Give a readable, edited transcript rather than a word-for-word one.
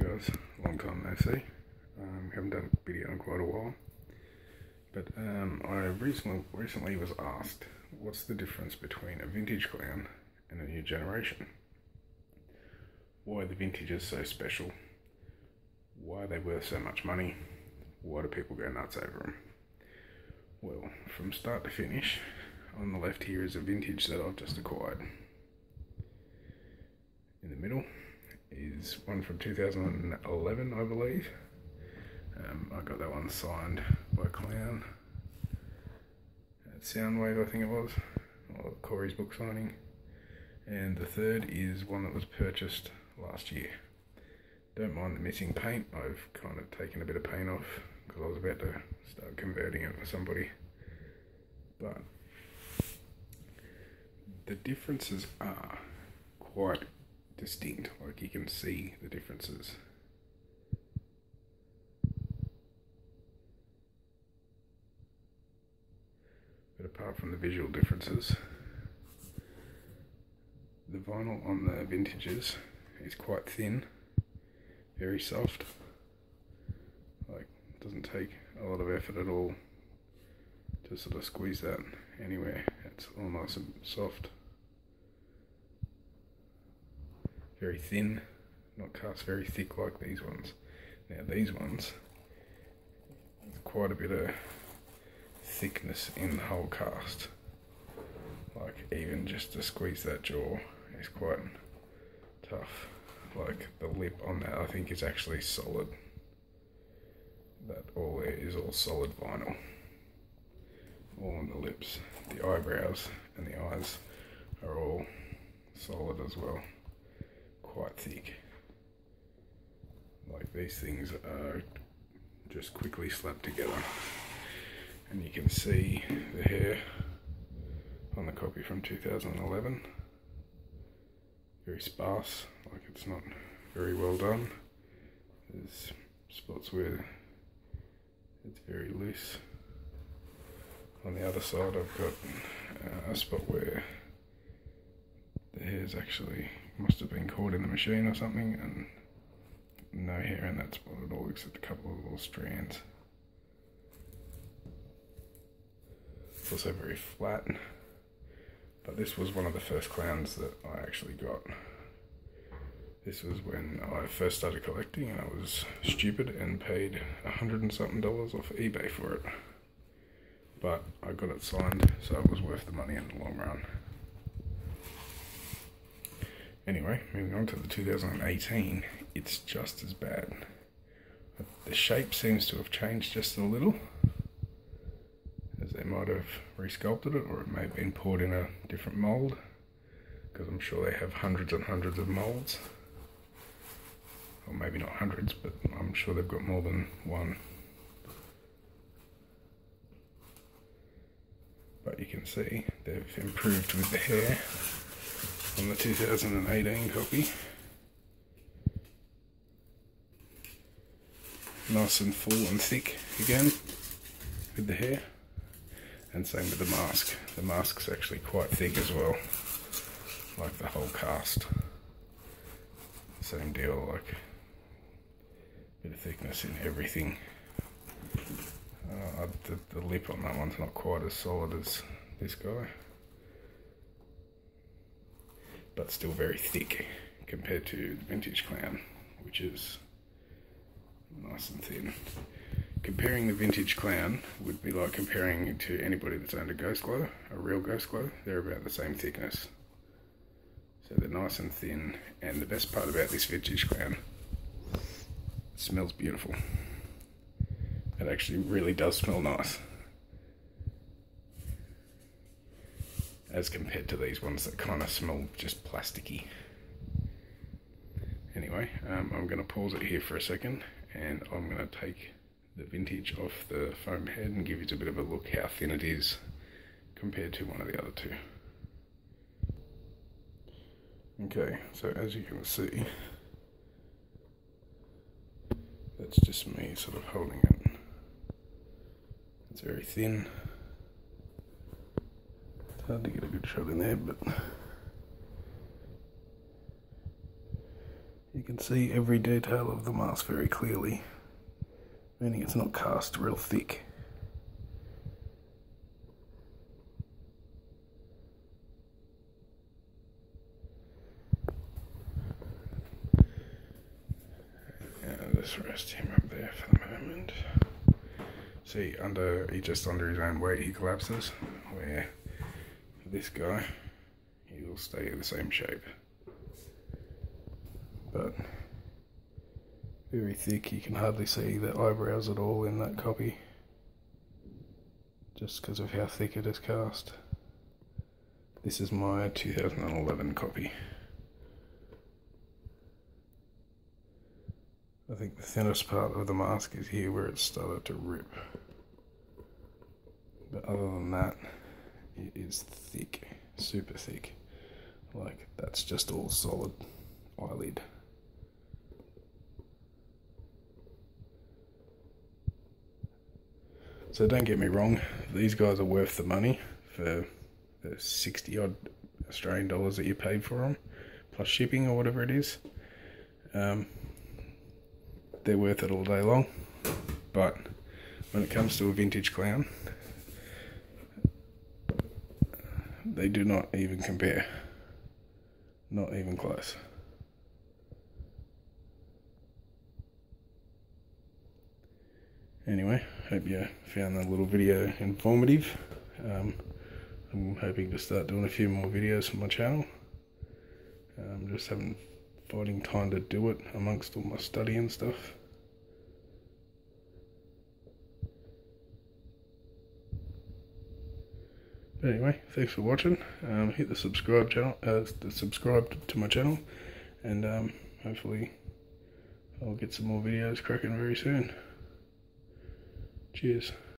guys, long time no see. Haven't done a video in quite a while, but I recently was asked what's the difference between a vintage clown and a new generation. Why the vintage is so special, why they're worth so much money, why do people go nuts over them. Well, from start to finish, on the left here is a vintage that I've just acquired. In the middle is one from 2011, I believe. I got that one signed by Clown at Soundwave, I think it was, or Corey's book signing. And the third is one that was purchased last year. Don't mind the missing paint. I've kind of taken a bit of paint off because I was about to start converting it for somebody. But the differences are quite distinct, like you can see the differences. But apart from the visual differences, the vinyl on the vintages is quite thin, very soft. Like, it doesn't take a lot of effort at all to sort of squeeze that anywhere. It's all nice and soft. Very thin, not cast very thick like these ones. Now these ones, there's quite a bit of thickness in the whole cast. Like, even just to squeeze that jaw is quite tough. Like, the lip on that I think is actually solid. That all there is all solid vinyl. All on the lips. The eyebrows and the eyes are all solid as well. Quite thick. Like, these things are just quickly slapped together, and you can see the hair on the copy from 2011. Very sparse, like it's not very well done. There's spots where it's very loose. On the other side I've got a spot where the hair's actually must have been caught in the machine or something, and no hair in that spot at all except a couple of little strands. It's also very flat, but this was one of the first clowns that I actually got. This was when I first started collecting and I was stupid and paid $100 and something off eBay for it. But I got it signed, so it was worth the money in the long run. Anyway, moving on to the 2018, it's just as bad. The shape seems to have changed just a little, as they might have resculpted it, or it may have been poured in a different mould, because I'm sure they have hundreds and hundreds of moulds. Or maybe not hundreds, but I'm sure they've got more than one. But you can see they've improved with the hair on the 2018 copy. Nice and full and thick again with the hair, and same with the mask. The mask's actually quite thick as well, like the whole cast. Same deal, like a bit of thickness in everything. The lip on that one's not quite as solid as this guy, but still very thick compared to the vintage clown, which is nice and thin. Comparing the vintage clown would be like comparing it to anybody that's owned a Ghost Glow, a real Ghost Glow. They're about the same thickness. So they're nice and thin, and the best part about this vintage clown, it smells beautiful. It actually really does smell nice, as compared to these ones that kind of smell just plasticky. Anyway, I'm going to pause it here for a second, and I'm going to take the vintage off the foam head and give you a bit of a look how thin it is compared to one of the other two. Okay, so as you can see, that's just me sort of holding it. It's very thin. It's hard to get a good shot in there, but You can see every detail of the mask very clearly, meaning it's not cast real thick. I'll just rest him up there for the moment. See, just under his own weight he collapses, where this guy, he will stay the same shape. But very thick, you can hardly see the eyebrows at all in that copy, just because of how thick it is cast. This is my 2011 copy. I think the thinnest part of the mask is here where it started to rip. But other than that, it is thick, super thick. Like, that's just all solid eyelid. So don't get me wrong, these guys are worth the money for the 60 odd Australian dollars that you paid for them, plus shipping or whatever it is. They're worth it all day long, but when it comes to a vintage clown, they do not even compare. Not even close. Anyway, hope you found that little video informative. I'm hoping to start doing a few more videos on my channel. Just haven't finding time to do it amongst all my study and stuff. But anyway, thanks for watching. Hit the subscribe to my channel, and hopefully I'll get some more videos cracking very soon. Cheers.